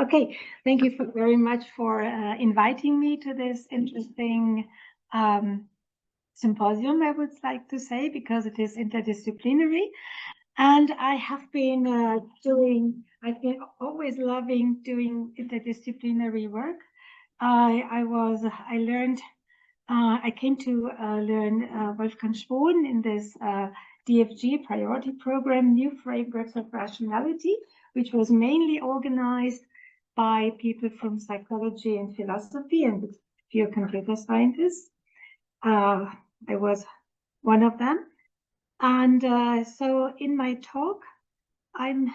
Okay, thank you very much for inviting me to this interesting symposium, I would like to say, because it is interdisciplinary. And I have been I've been always loving doing interdisciplinary work. I came to learn Wolfgang Spohn in this DFG priority program, New Frameworks of Rationality, which was mainly organized by people from psychology and philosophy and a few computer scientists. I was one of them. And so in my talk, and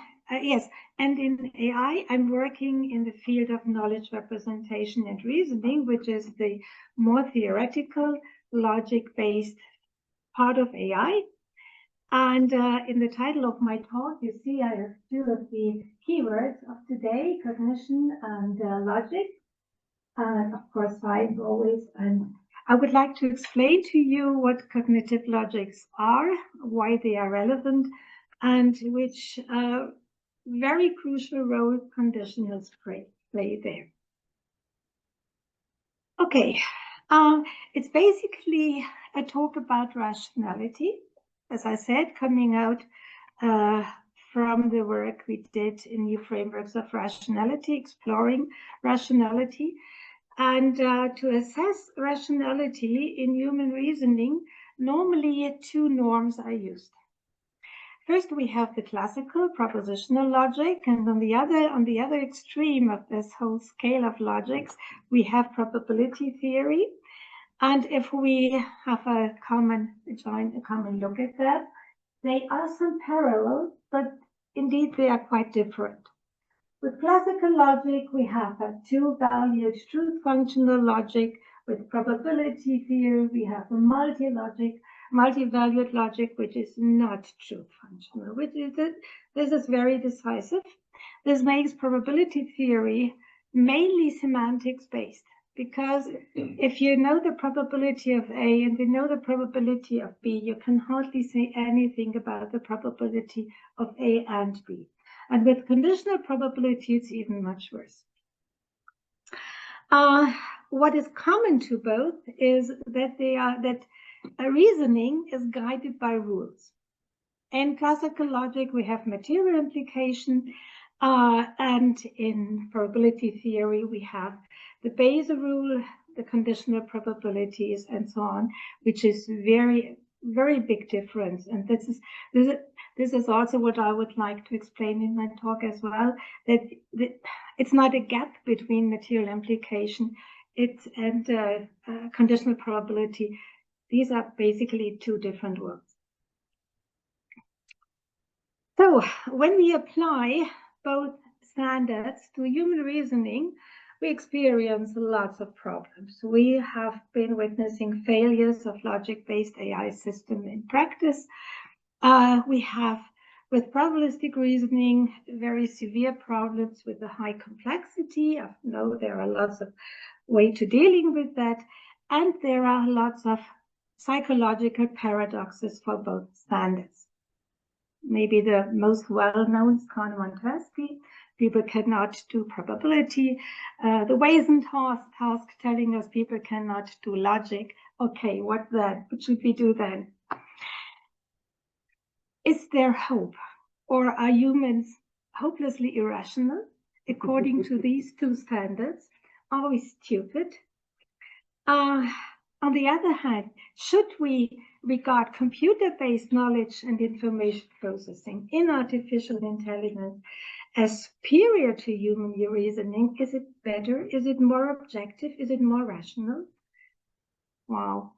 in AI, I'm working in the field of knowledge representation and reasoning, which is the more theoretical, logic-based part of AI. And in the title of my talk, you see I have two of the keywords of today, cognition and logic, and of course science always. And I would like to explain to you what cognitive logics are, why they are relevant, and which very crucial role conditionals play there. Okay, it's basically a talk about rationality, as I said, coming out from the work we did in New Frameworks of Rationality, exploring rationality. And to assess rationality in human reasoning, normally two norms are used. First, we have the classical propositional logic, and on the other extreme of this whole scale of logics, we have probability theory. And if we have a common look at that, they are some parallel, but indeed they are quite different. With classical logic, we have a two-valued truth functional logic. With probability theory, we have a multi-valued logic, which is not truth functional. This is very decisive. This makes probability theory mainly semantics based, because if you know the probability of A and you know the probability of B, you can hardly say anything about the probability of A and B. And with conditional probability, it's even much worse. What is common to both is that reasoning is guided by rules. In classical logic, we have material implication, and in probability theory, we have the Bayes rule, the conditional probabilities, and so on, which is very, very big difference. And this is also what I would like to explain in my talk as well, that it's not a gap between material implication and conditional probability. These are basically two different worlds. So when we apply both standards to human reasoning, we experience lots of problems. We have been witnessing failures of logic-based AI system in practice. We have, with probabilistic reasoning, very severe problems with the high complexity. I know there are lots of ways to dealing with that. And there are lots of psychological paradoxes for both standards. Maybe the most well-known is Kahneman-Tversky. People cannot do probability. The Wazen task telling us people cannot do logic. Okay, what then? What should we do then? Is there hope? Or are humans hopelessly irrational according to these two standards? Are we stupid? On the other hand, should we regard computer-based knowledge and information processing in artificial intelligence as superior to human reasoning? Is it better? Is it more objective? Is it more rational? Wow.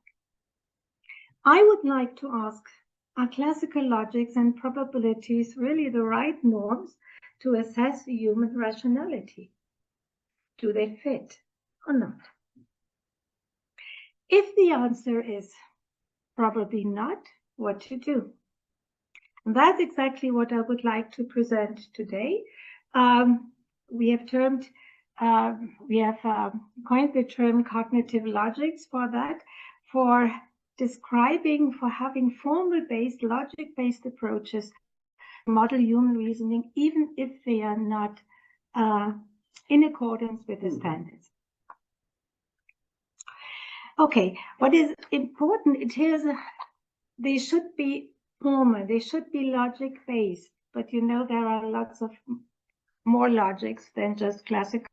I would like to ask, are classical logics and probabilities really the right norms to assess human rationality? Do they fit or not? If the answer is probably not, what to do? And that's exactly what I would like to present today. We have coined the term cognitive logics for that, for describing, for having formal-based, logic-based approaches to model human reasoning, even if they are not in accordance with the standards. Okay, what is important, it is they should be formal, they should be logic-based, but you know there are lots of more logics than just classical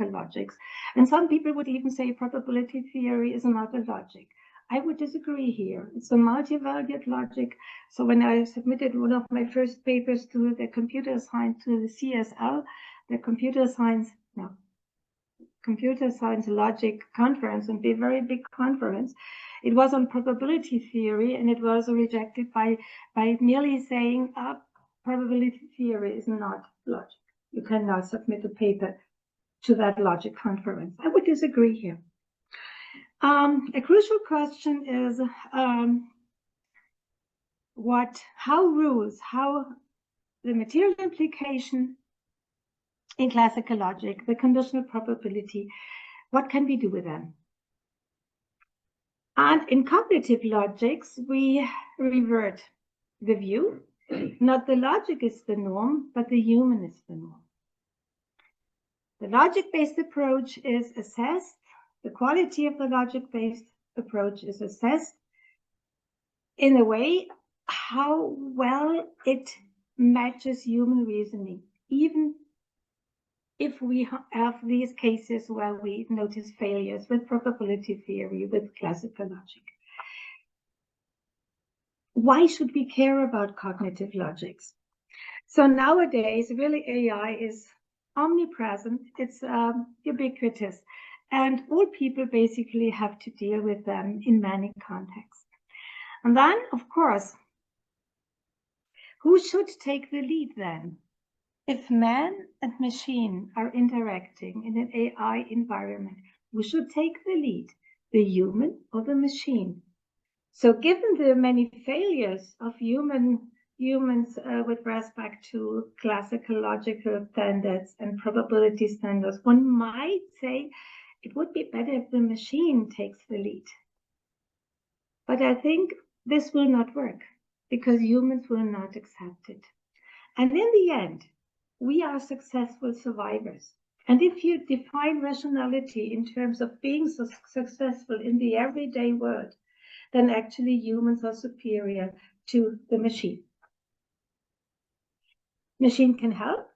logics. And some people would even say probability theory is not a logic. I would disagree here. It's a multivariate logic. So when I submitted one of my first papers to the computer science, to the CSL, the computer science logic conference, and a very big conference, it was on probability theory, and it was rejected by merely saying probability theory is not logic. You cannot submit a paper to that logic conference. I would disagree here. A crucial question is how the material implication in classical logic, the conditional probability, what can we do with them? And in cognitive logics, we revert the view, not the logic is the norm, but the human is the norm. The logic-based approach is assessed, the quality of the logic-based approach is assessed in a way how well it matches human reasoning, even if we have these cases where we notice failures with probability theory, with classical logic. Why should we care about cognitive logics? So nowadays, really AI is omnipresent, it's ubiquitous, and all people basically have to deal with them in many contexts. And then, of course, who should take the lead then? If man and machine are interacting in an AI environment, who should take the lead, the human or the machine? So given the many failures of humans with respect to classical logical standards and probability standards, one might say it would be better if the machine takes the lead. But I think this will not work because humans will not accept it. And in the end, we are successful survivors. And if you define rationality in terms of being so successful in the everyday world, then actually humans are superior to the machine. Machine can help,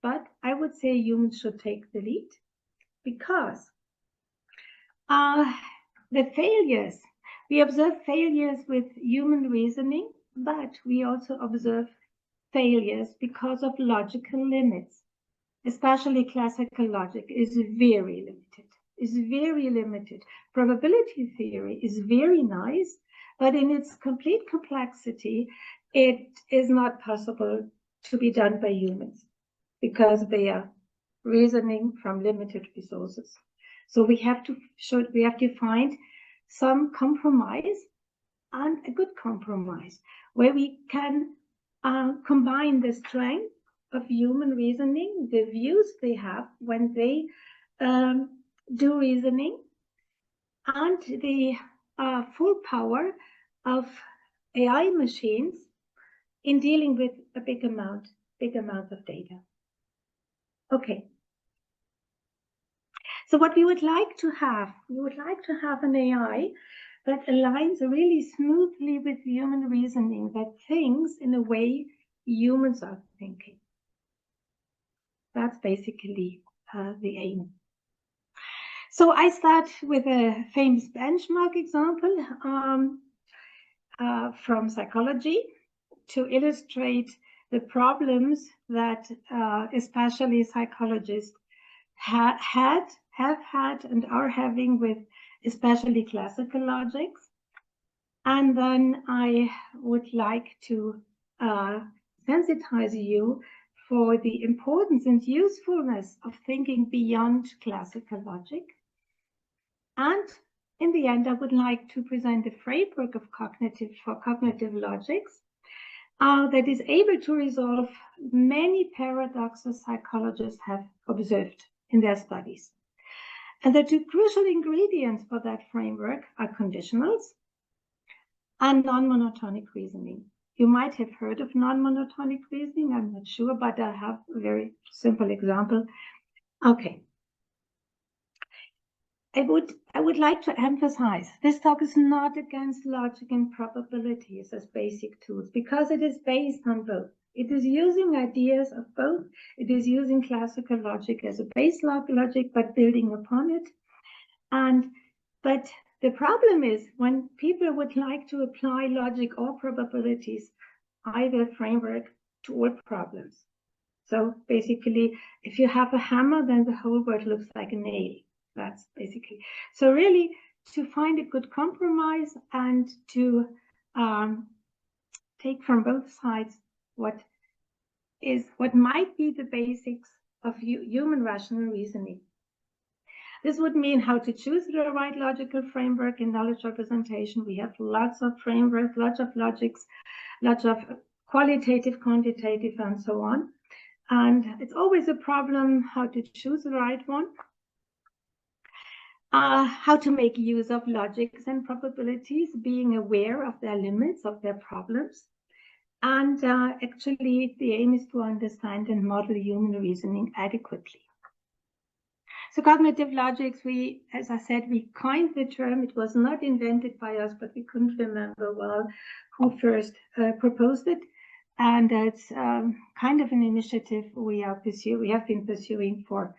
but I would say humans should take the lead because the failures, we observe failures with human reasoning, but we also observe failures because of logical limits. Especially classical logic is very limited. Probability theory is very nice, but in its complete complexity, it is not possible to be done by humans because they are reasoning from limited resources. So we have to find some compromise, and a good compromise where we can combine the strength of human reasoning, the views they have when they do reasoning, and the full power of AI machines in dealing with a big amount of data. Okay. So what we would like to have an AI that aligns really smoothly with human reasoning, that thinks in a way humans are thinking. That's basically the aim. So I start with a famous benchmark example from psychology to illustrate the problems that especially psychologists have had and are having with especially classical logics. And then I would like to sensitize you for the importance and usefulness of thinking beyond classical logic. And in the end, I would like to present a framework of cognitive logics that is able to resolve many paradoxes psychologists have observed in their studies. And the two crucial ingredients for that framework are conditionals and non-monotonic reasoning. You might have heard of non-monotonic reasoning, I'm not sure, but I have a very simple example. Okay. I would like to emphasize this talk is not against logic and probabilities as basic tools, because it is based on both. It is using ideas of both. It is using classical logic as a base logic, but building upon it. But the problem is when people would like to apply logic or probabilities, either framework, to all problems. So basically, if you have a hammer, then the whole world looks like a nail. That's basically. So really, to find a good compromise and to take from both sides what might be the basics of human rational reasoning. This would mean how to choose the right logical framework in knowledge representation. We have lots of frameworks, lots of logics, lots of qualitative, quantitative, and so on. And it's always a problem how to choose the right one. How to make use of logics and probabilities, being aware of their limits, of their problems. And actually, the aim is to understand and model human reasoning adequately. So cognitive logics, as I said, we coined the term. It was not invented by us, but we couldn't remember well who first proposed it. And it's kind of an initiative we have been pursuing for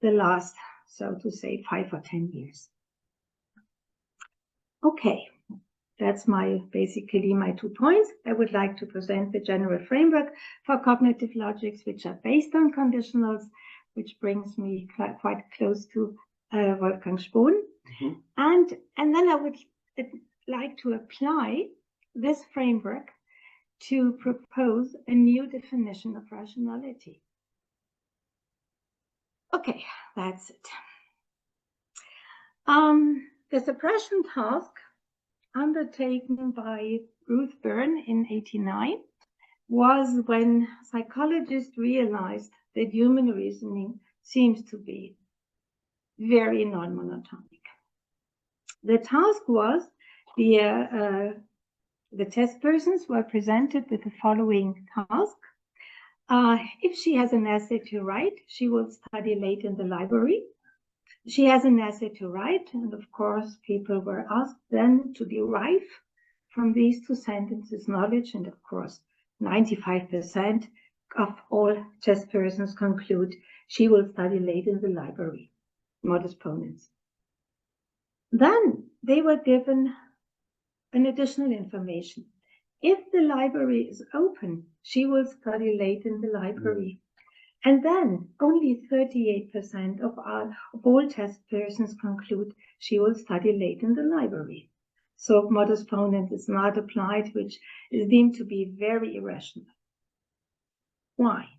the last, so to say, 5 or 10 years. Okay, that's basically my 2 points. I would like to present the general framework for cognitive logics, which are based on conditionals, which brings me quite close to Wolfgang Spohn. Mm-hmm. And then I would like to apply this framework to propose a new definition of rationality. Okay, that's it. The suppression task undertaken by Ruth Byrne in 1989 was when psychologists realized that human reasoning seems to be very non-monotonic. The task was the test persons were presented with the following task. If she has an essay to write, she will study late in the library. She has an essay to write, and of course, people were asked then to derive from these 2 sentences knowledge, and of course, 95% of all test persons conclude she will study late in the library, modus ponens. Then they were given an additional information. If the library is open, she will study late in the library. And then only 38% of all test persons conclude she will study late in the library. So modus ponens is not applied, which is deemed to be very irrational. Why?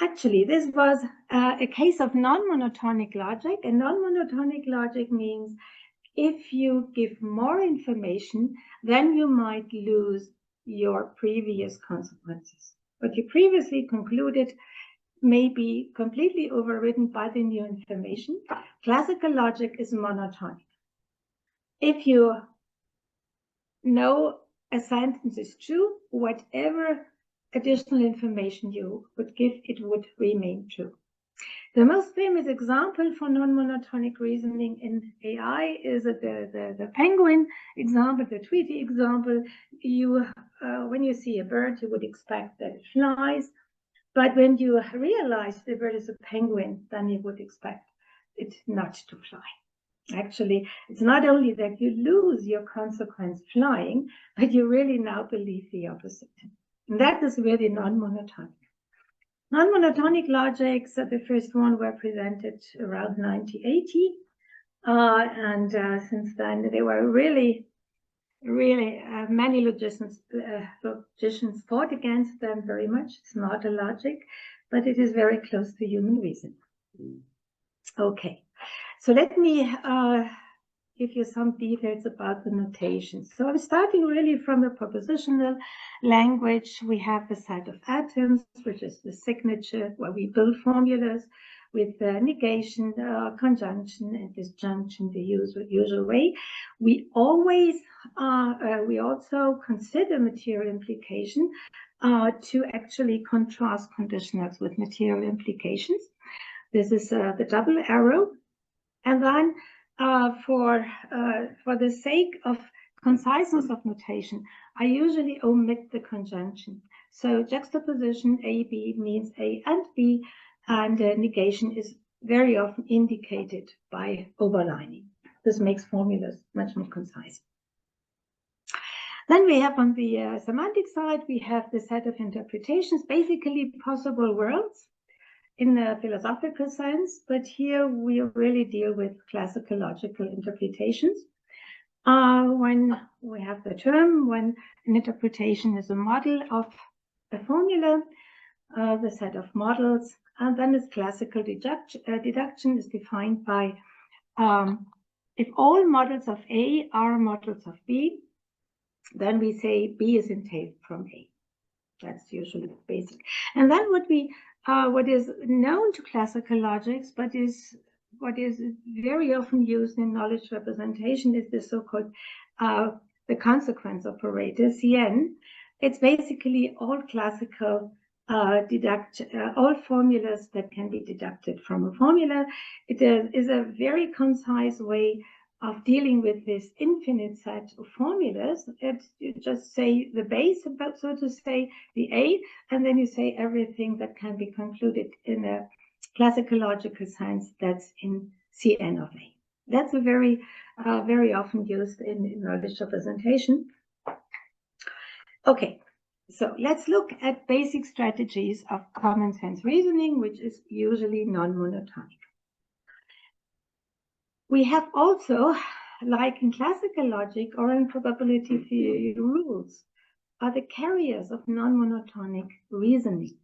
Actually, this was a case of non-monotonic logic, and non-monotonic logic means if you give more information, then you might lose your previous consequences. What you previously concluded may be completely overridden by the new information. Classical logic is monotonic. If you know a sentence is true, whatever additional information you would give, it would remain true. The most famous example for non-monotonic reasoning in AI is the penguin example, the Tweety example. When you see a bird, you would expect that it flies. But when you realize the bird is a penguin, then you would expect it not to fly. Actually, it's not only that you lose your consequence flying, but you really now believe the opposite. And that is really non-monotonic. Non-monotonic logics, the first one were presented around 1980. And since then, there were really many logicians fought against them very much. It's not a logic, but it is very close to human reason. Okay, so let me give you some details about the notations. So I'm starting really from a propositional language. We have a set of atoms, which is the signature, where we build formulas with negation, conjunction, and disjunction the usual way. We always, we also consider material implication to actually contrast conditionals with material implications. This is the double arrow. And then for the sake of conciseness of notation, I usually omit the conjunction. So juxtaposition A, B means A and B, and negation is very often indicated by overlining. This makes formulas much more concise. Then we have on the semantic side, we have the set of interpretations, basically possible worlds in the philosophical sense, but here we really deal with classical logical interpretations. When we have the term, when an interpretation is a model of a formula, the set of models, and then its classical deduction is defined by if all models of A are models of B, then we say B is entailed from A. That's usually basic. And then what is known to classical logics, but what is very often used in knowledge representation is the so-called the consequence operator, CN. It's basically all classical all formulas that can be deducted from a formula. It is a very concise way of dealing with this infinite set of formulas. You just say the base, so to say, the A, and then you say everything that can be concluded in a classical logical sense that's in Cn of A. That's a very, very often used in knowledge representation. Okay, so let's look at basic strategies of common sense reasoning, which is usually non-monotonic. We have also, like in classical logic or in probability theory, rules are the carriers of non-monotonic reasoning.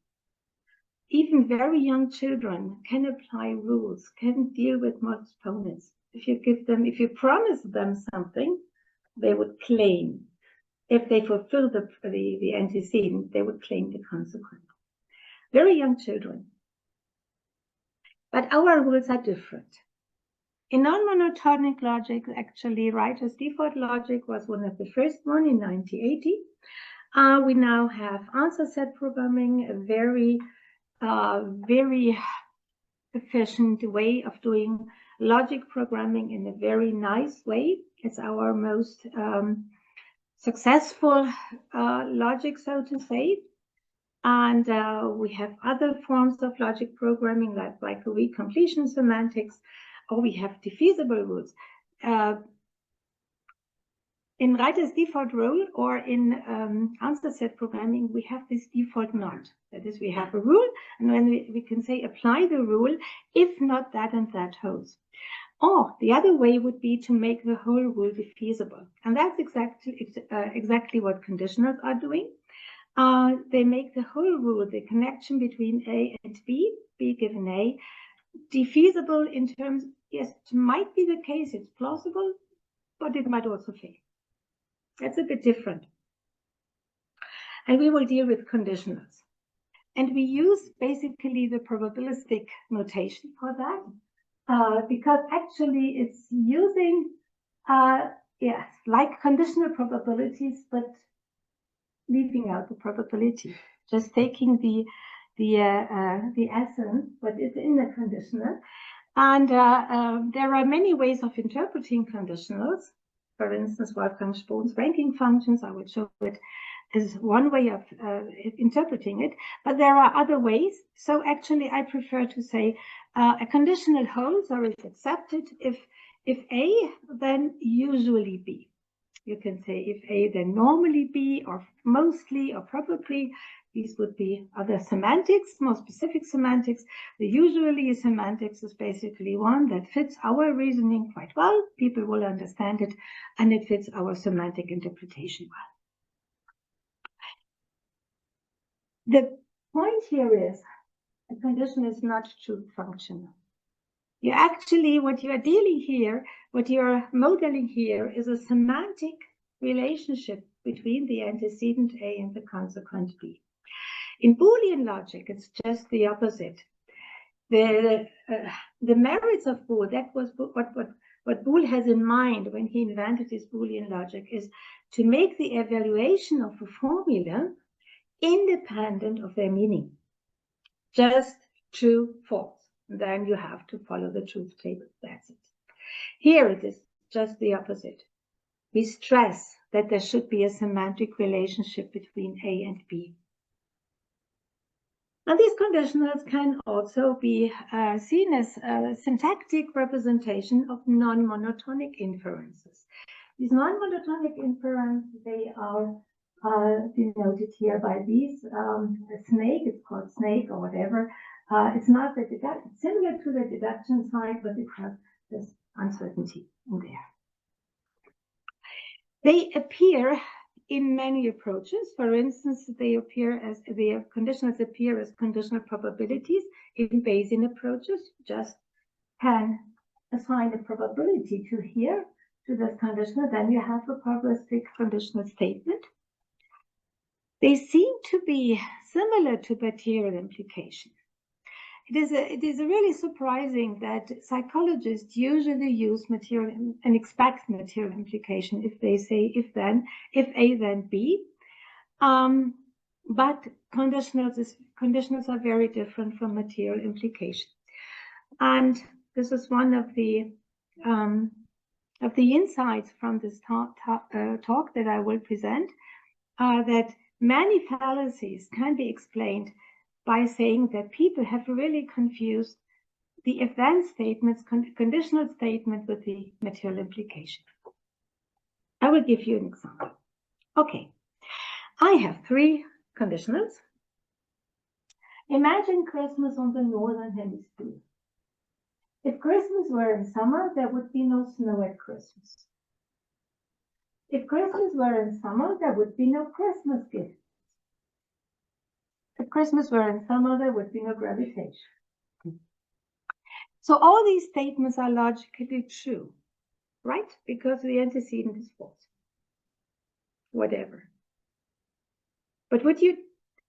Even very young children can apply rules, can deal with exponents. If you promise them something, they would claim. If they fulfill the antecedent, they would claim the consequence. Very young children. But our rules are different. In non-monotonic logic, actually, Reiter's default logic was one of the first one in 1980. We now have answer set programming, a very, very efficient way of doing logic programming in a very nice way. It's our most successful logic, so to say. And we have other forms of logic programming like recompletion semantics, or we have defeasible rules. In Reiter's default rule or in answer set programming, we have this default not. That is, we have a rule, and then we can say apply the rule if not that and that holds. Or the other way would be to make the whole rule defeasible. And that's exactly what conditionals are doing. They make the whole rule, the connection between A and B given A, defeasible in terms, yes, it might be the case, it's plausible, but it might also fail. That's a bit different. And we will deal with conditionals. And we use basically the probabilistic notation for that, because actually it's using, yes, like conditional probabilities, but leaving out the probability, just taking the essence, what is in the conditional. And there are many ways of interpreting conditionals. For instance, Wolfgang Spohn's ranking functions, I will show it as one way of interpreting it, but there are other ways. So actually, I prefer to say a conditional holds or is accepted if A, then usually B. You can say if A, then normally B, or mostly, or probably. These would be other semantics, more specific semantics. The usually semantics is basically one that fits our reasoning quite well. People will understand it, and it fits our semantic interpretation well. The point here is a condition is not true functional. You actually, what you are dealing here, what you are modeling here is a semantic relationship between the antecedent A and the consequent B. In Boolean logic, it's just the opposite. The merits of Boole, that was what Boole has in mind when he invented his Boolean logic, is to make the evaluation of a formula independent of their meaning. Just true, false. then you have to follow the truth table. That's it. Here it is just the opposite. We stress that there should be a semantic relationship between A and B. And these conditionals can also be seen as a syntactic representation of non-monotonic inferences. These non-monotonic inferences, they are denoted here by these. A snake, it's called snake or whatever. It's not the deduction, similar to the deduction side, but it has this uncertainty in there. They appear in many approaches. For instance, the conditionals appear as conditional probabilities in Bayesian approaches. Just can assign a probability to here, to this conditional, then you have a probabilistic conditional statement. They seem to be similar to material implication. It is really surprising that psychologists usually use material and expect material implication if they say if A then B. But conditionals are very different from material implication. And this is one of the insights from this talk that I will present, that many fallacies can be explained by saying that people have really confused the if-then statements, conditional statement with the material implication. I will give you an example. Okay, I have 3 conditionals. Imagine Christmas on the northern hemisphere. If Christmas were in summer, there would be no snow at Christmas. If Christmas were in summer, there would be no Christmas gift. If Christmas were in summer, there would be no gravitation. So all these statements are logically true, right? Because the antecedent is false. Whatever. But would you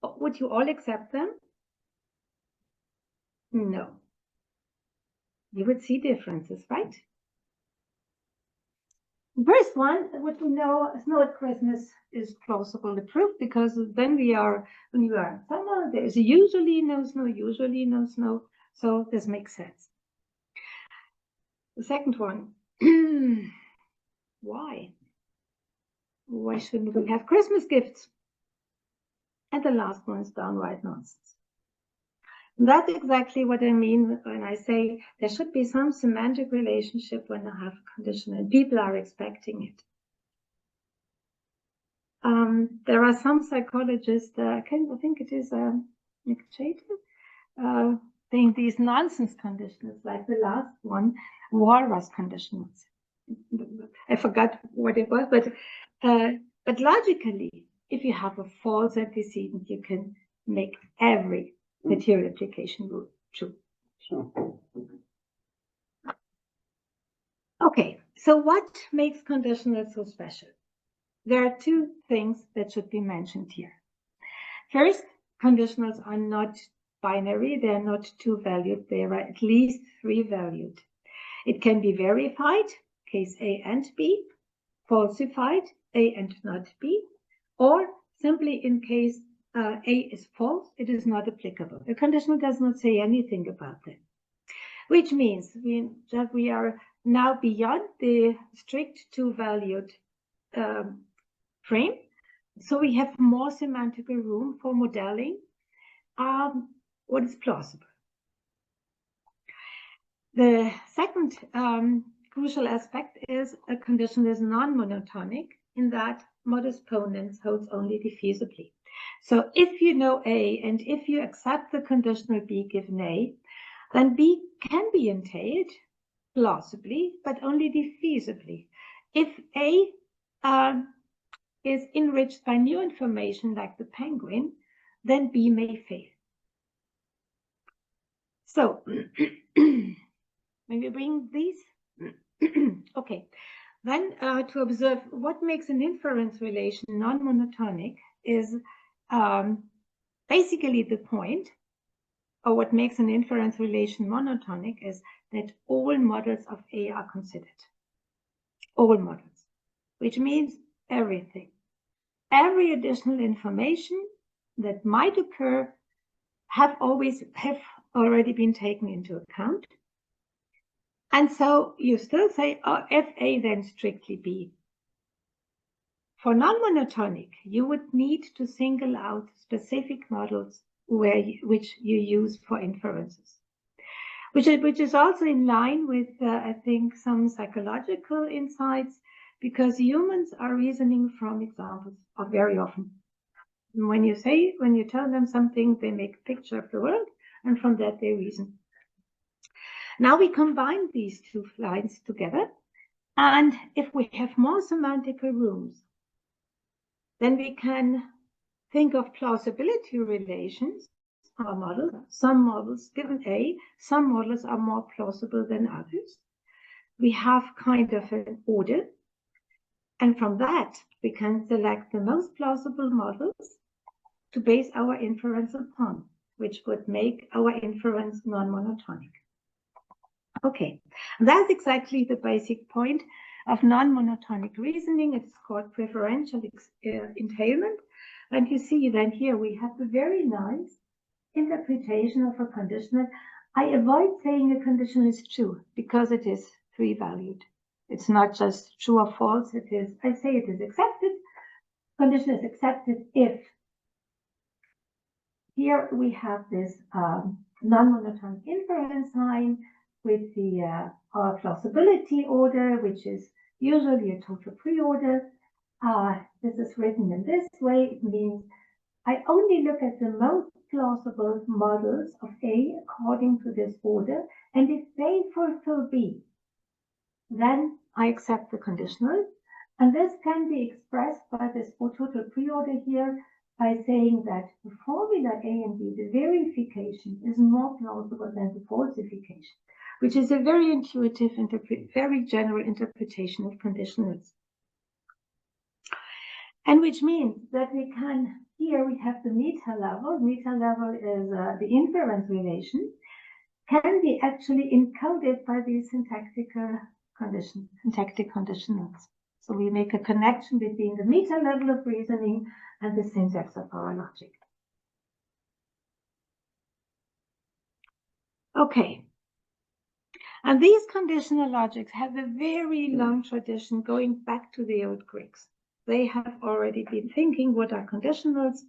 all accept them? No. You would see differences, right? The first one, what we know, snow at Christmas is plausible proof, because then when you are in summer, there is usually no snow, so this makes sense. The second one, why? Why shouldn't we have Christmas gifts? And the last one is downright nonsense. And that's exactly what I mean when I say there should be some semantic relationship when I have a condition and people are expecting it. There are some psychologists, I think it is Nick Chater, saying these nonsense conditionals, like the last one, walrus conditionals. I forgot what it was, but logically, if you have a false antecedent, you can make every material implication rule true. Sure. Okay, so what makes conditionals so special? There are 2 things that should be mentioned here. First, conditionals are not binary, they are not 2-valued, they are at least 3-valued. It can be verified, case A and B, falsified, A and not B, or simply in case A is false, it is not applicable. A conditional does not say anything about that, which means we are now beyond the strict 2-valued frame. So we have more semantical room for modeling what is plausible. The second crucial aspect is a condition is non-monotonic in that modus ponens holds only diffusively. So if you know A and if you accept the conditional B given A, then B can be entailed plausibly, but only diffusively. If A is enriched by new information like the penguin, then B may fail. So when we bring these, okay, then to observe what makes an inference relation non-monotonic is basically the point, or what makes an inference relation monotonic is that all models of A are considered. All models, which means everything. Every additional information that might occur have already been taken into account. And so you still say, oh, FA then strictly B. For non-monotonic, you would need to single out specific models which you use for inferences, which is also in line with, I think, some psychological insights, because humans are reasoning from examples very often. When you tell them something, they make a picture of the world, and from that they reason. Now we combine these two lines together, and if we have more semantical rooms, then we can think of plausibility relations or models. Some models, given A, some models are more plausible than others. We have kind of an order, and from that we can select the most plausible models to base our inference upon, which would make our inference non-monotonic. Okay, that's exactly the basic point of non-monotonic reasoning. It's called preferential entailment. And you see then here we have a very nice interpretation of a conditional. I avoid saying a conditional is true because it is three-valued. It's not just true or false. It is, I say it is accepted. Conditional is accepted if. Here we have this non-monotonic inference sign with the plausibility order, which is usually a total pre-order. This is written in this way. It means I only look at the most plausible models of A according to this order, and if they fulfill B, then I accept the conditional. And this can be expressed by this total pre-order here by saying that the formula A and B, the verification, is more plausible than the falsification, which is a very intuitive, very general interpretation of conditionals. And which means that we can, here we have the meta level. Meta level is the inference relation, can be actually encoded by these syntactic conditionals. So we make a connection between the meta level of reasoning and the syntax of our logic. Okay. And these conditional logics have a very long tradition going back to the old Greeks. They have already been thinking, what are conditionals?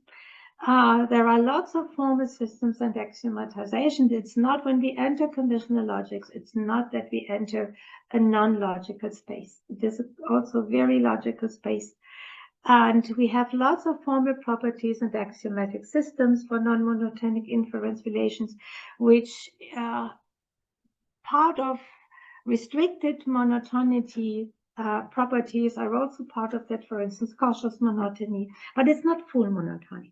There are lots of formal systems and axiomatization. It's not when we enter conditional logics, it's not that we enter a non-logical space. It is also a very logical space. And we have lots of formal properties and axiomatic systems for non-monotonic inference relations, which part of restricted monotonity properties are also part of that, for instance, cautious monotony, but it's not full monotonic.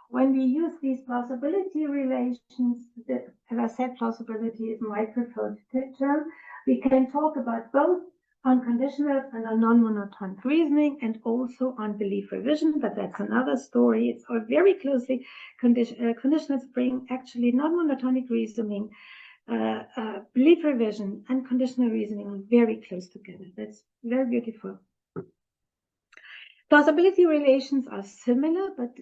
When we use these plausibility relations, as I said, plausibility is my preferred term, we can talk about both unconditional and a non-monotonic reasoning, and also on belief revision, but that's another story. It's all very closely conditionals bring actually non-monotonic reasoning, belief revision, and conditional reasoning very close together. That's very beautiful. Plausibility relations are similar, but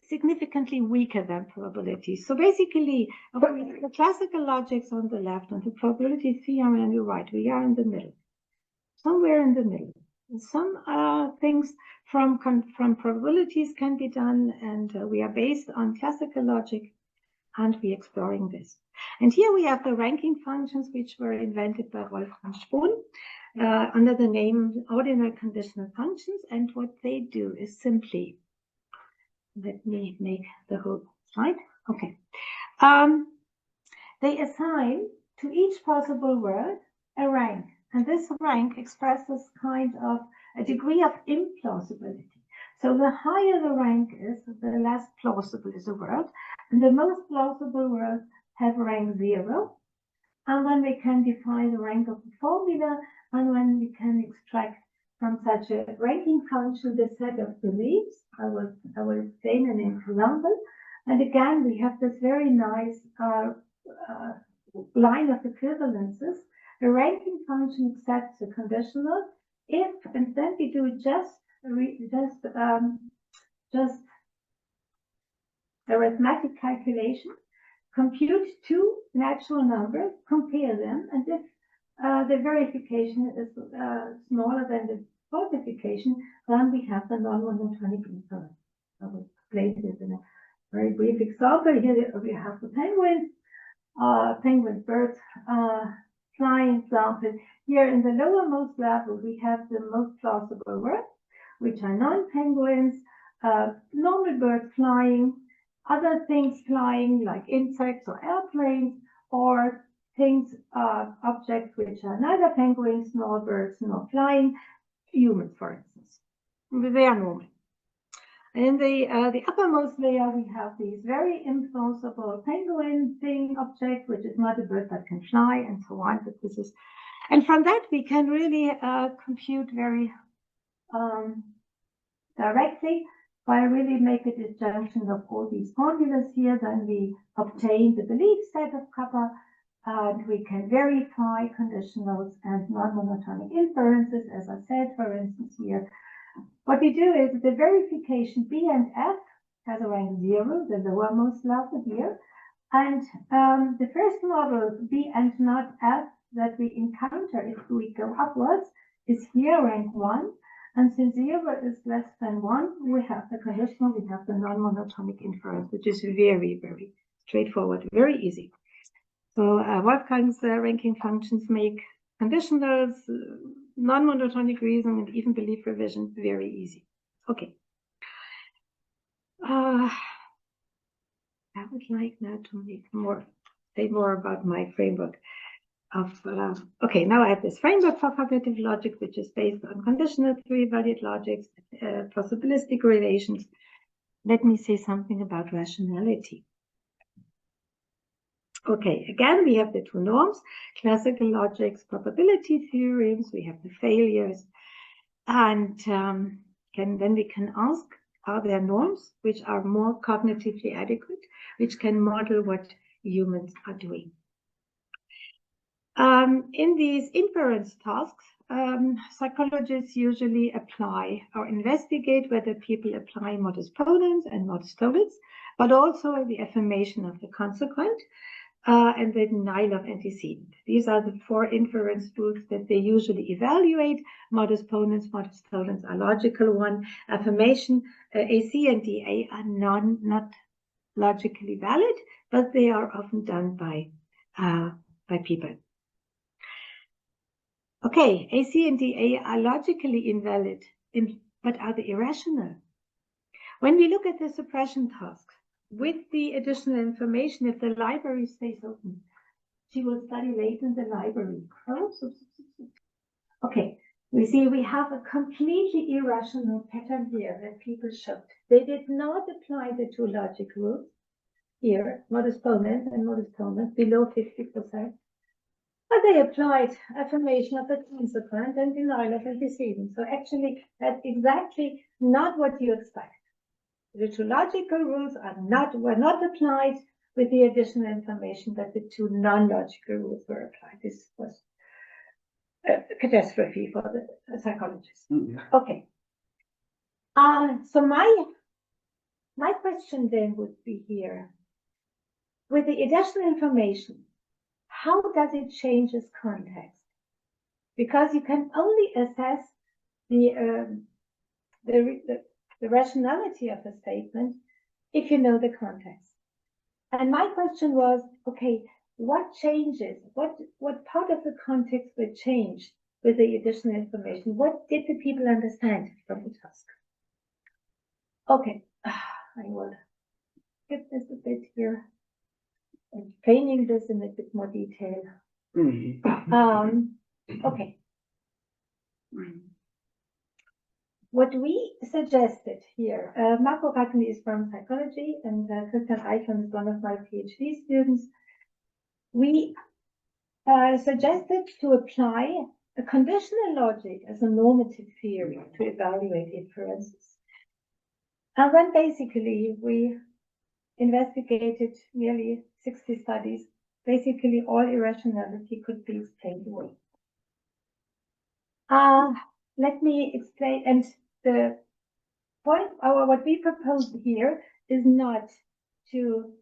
significantly weaker than probability. So basically, the classical logics on the left and the probability theorem on the right, we are in the middle, somewhere in the middle. Some things from probabilities can be done, and we are based on classical logic, and we're exploring this. And here we have the ranking functions, which were invented by Wolfgang Spohn under the name ordinal conditional functions. And what they do is simply, let me make the whole slide. Okay. They assign to each possible word a rank. And this rank expresses kind of a degree of implausibility. So the higher the rank is, the less plausible is a word. And the most plausible words have rank 0. And then we can define the rank of the formula, and when we can extract from such a ranking function the set of beliefs. I will explain an example. And again, we have this very nice line of equivalences. The ranking function accepts a conditional if, and then we do just arithmetic calculation, compute two natural numbers, compare them, and if the verification is smaller than the falsification, then we have the non-monotonic inference. I will explain this in a very brief example. Here we have the penguins, birds flying example. Here in the lowermost level, we have the most plausible words, which are non-penguins, normal birds flying, other things flying like insects or airplanes, or things, objects which are neither penguins nor birds nor flying, humans, for instance. They are normal. And in the uppermost layer, we have these very implausible penguin thing object, which is not a bird but can fly, and so on. But this is, and from that we can really compute very directly by really make a disjunction of all these formulas here. Then we obtain the belief set of kappa, and we can verify conditionals and non-monotonic inferences, as I said, for instance, here. What we do is the verification B and F has a rank 0, the lowermost level here. And the first model, B and not F, that we encounter if we go upwards is here rank 1. And since 0 is less than 1, we have the conditional, we have the non-monotonic inference, which is very, very straightforward, very easy. So Wolfgang's ranking functions make conditionals, non-monotonic reasoning, and even belief revision very easy. Okay. I would like now to say more about my framework of. Okay, now I have this framework for cognitive logic, which is based on conditional three-valued logics, possibilistic relations. Let me say something about rationality. Okay, again, we have the two norms, classical logics, probability theorems, we have the failures, and then we can ask, are there norms which are more cognitively adequate, which can model what humans are doing? In these inference tasks, psychologists usually apply or investigate whether people apply modus ponens and modus tollens, but also the affirmation of the consequent, and the denial of antecedent. These are the four inference rules that they usually evaluate. Modus ponens, modus tollens are logical one. Affirmation, AC and DA are not logically valid, but they are often done by people. Okay, AC and DA are logically invalid, but are they irrational? When we look at the suppression tasks, with the additional information, if the library stays open, she will study late in the library. Okay, we see we have a completely irrational pattern here that people showed. They did not apply the two logic rules here, modus ponens and modus tollens, below 50%. But they applied affirmation of the consequent and denial of antecedent. So actually, that's exactly not what you expect. The two logical rules were not applied with the additional information that the two non-logical rules were applied. This was a catastrophe for the psychologists. Mm-hmm. Okay. So my question then would be here, with the additional information, how does it change its context? Because you can only assess the rationality of a statement if you know the context. And my question was, okay, what changes? What part of the context would change with the additional information? What did the people understand from the task? Okay, I will skip this a bit here, explaining this in a bit more detail. Okay. What we suggested here, Marco Rackney is from psychology, and Christian Eichhorn is one of my PhD students. We suggested to apply a conditional logic as a normative theory to evaluate inferences. And then basically we investigated nearly 60 studies. Basically all irrationality could be explained away. Let me explain, and the point, what we propose here is not to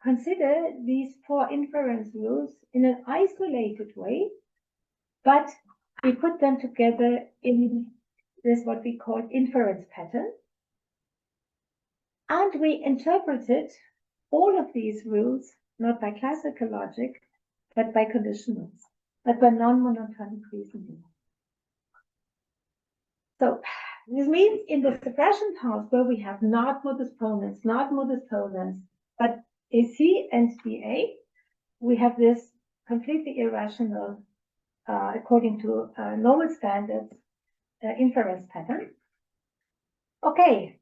consider these 4 inference rules in an isolated way, but we put them together in this what we call inference pattern. And we interpreted all of these rules not by classical logic, but by conditionals, but by non-monotonic reasoning. So this means in the suppression task where we have not modus ponens, but AC and DA, we have this completely irrational, according to normal standards, inference pattern. Okay,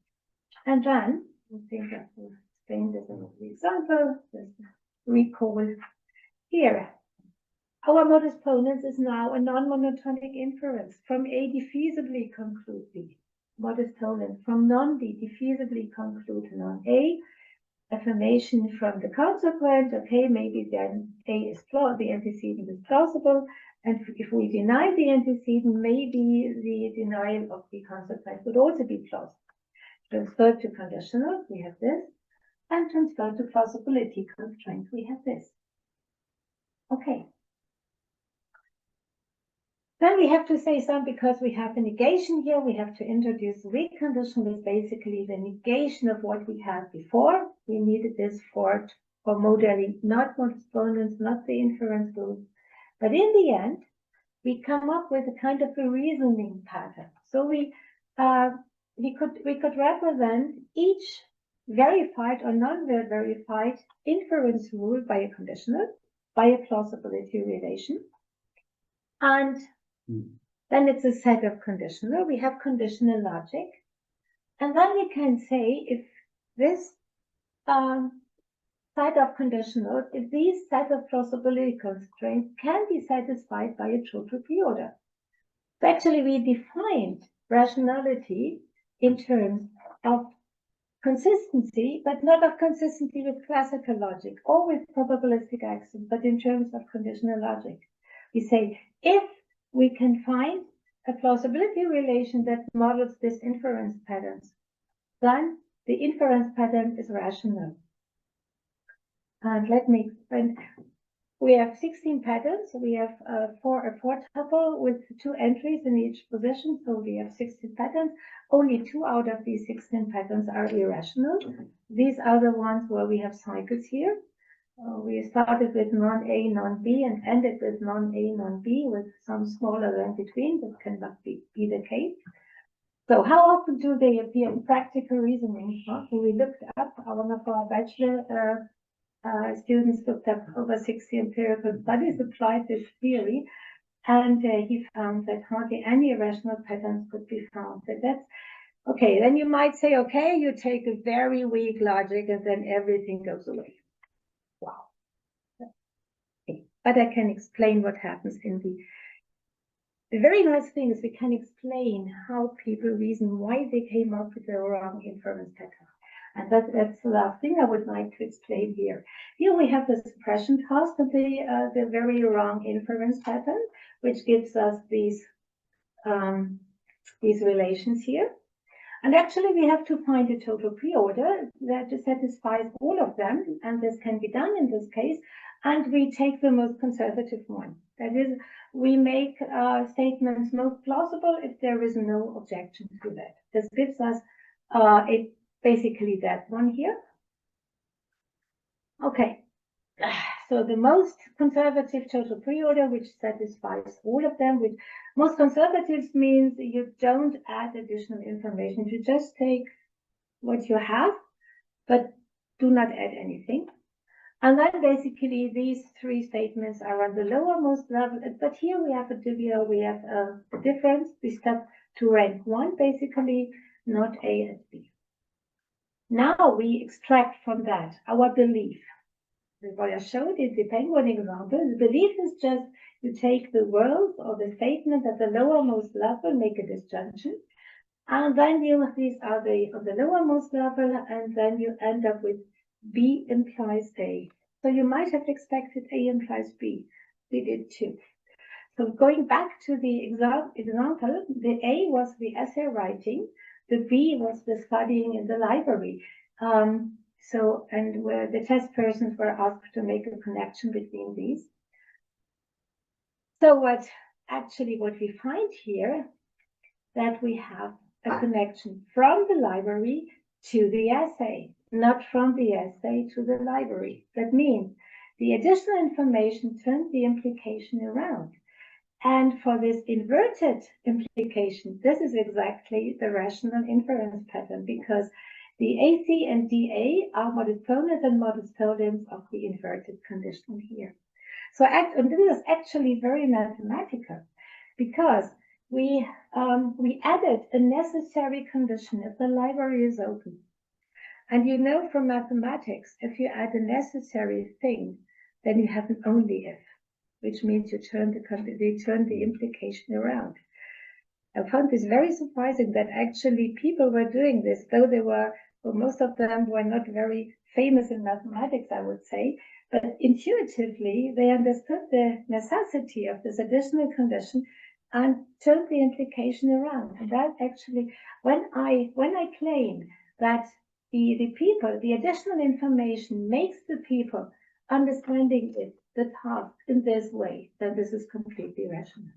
and then I think I will explain this in the example. Just recall here. Our modus ponens is now a non-monotonic inference. From A, defeasibly conclude B. Modus ponens from non-B, defeasibly conclude non-A. Affirmation from the consequent. Okay, maybe then A is the antecedent is plausible. And if we deny the antecedent, maybe the denial of the consequent would also be plausible. Transfer to conditional, we have this. And transfer to plausibility constraint, we have this. Okay. Then we have to say something, because we have a negation here, we have to introduce the weak condition, is basically the negation of what we had before. We needed this for modeling, not modus ponens, not the inference rules. But in the end, we come up with a kind of a reasoning pattern. So we could represent each verified or non-verified inference rule by a conditional, by a plausibility relation. And then it's a set of conditional. We have conditional logic. And then we can say if this set of conditional, if these set of plausibility constraints can be satisfied by a total preorder. So actually we defined rationality in terms of consistency, but not of consistency with classical logic or with probabilistic axioms, but in terms of conditional logic. We say, if we can find a plausibility relation that models this inference patterns, then the inference pattern is rational. And let me explain. We have 16 patterns. We have a four tuple with 2 entries in each position. So we have 16 patterns. Only 2 out of these 16 patterns are irrational. These are the ones where we have cycles here. We started with non-A, non-B, and ended with non-A, non-B, with some smaller in between. That cannot be the case. So how often do they appear in practical reasoning? So we looked up, one of our bachelor students looked up over 60 empirical studies, applied this theory, and he found that hardly any irrational patterns could be found. So that's okay. Then you might say, okay, you take a very weak logic and then everything goes away. Wow. Okay. But I can explain what happens in the very nice thing is we can explain how people reason, why they came up with the wrong inference pattern. And that's the last thing I would like to explain here. Here we have the suppression task of the very wrong inference pattern, which gives us these relations here. And actually we have to find a total preorder that satisfies all of them. And this can be done in this case. And we take the most conservative one. That is, we make statements most plausible if there is no objection to that. This gives us basically that one here. Okay, so the most conservative total preorder, which satisfies all of them, which most conservative means you don't add additional information. You just take what you have, but do not add anything. And then basically these 3 statements are on the lowermost level. But here we have a difference. We step to rank 1, basically, not A and B. Now we extract from that our belief. What I showed in the penguin example, the belief is just you take the words or the statement at the lowermost level, make a disjunction, and then these are on the lowermost level, and then you end up with B implies A. So you might have expected A implies B. We did too. So going back to the example, the A was the essay writing. The B was the studying in the library. So, and where the test persons were asked to make a connection between these. So what we find here, that we have a connection from the library to the assay, not from the assay to the library. That means the additional information turns the implication around. And for this inverted implication, this is exactly the rational inference pattern, because the AC and DA are modus ponens and modus tollens of the inverted conditional here. So, and this is actually very mathematical, because we added a necessary condition if the library is open. And you know from mathematics, if you add a necessary thing, then you have an only if, which means you turn the implication around. I found this very surprising that actually people were doing this, though most of them were not very famous in mathematics, I would say, but intuitively they understood the necessity of this additional condition and turned the implication around. And that actually, when I claim that the additional information makes the people understanding the task in this way, then this is completely rational.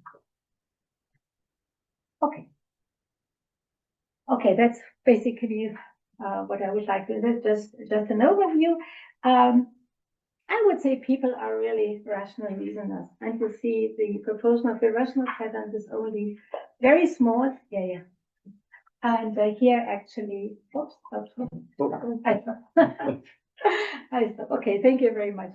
Okay, that's basically what I would like to do. Just an overview. I would say people are really rational reasoners, and you see the proportion of irrational patterns is only very small. Yeah. And here actually, oops. I stop. Okay, thank you very much.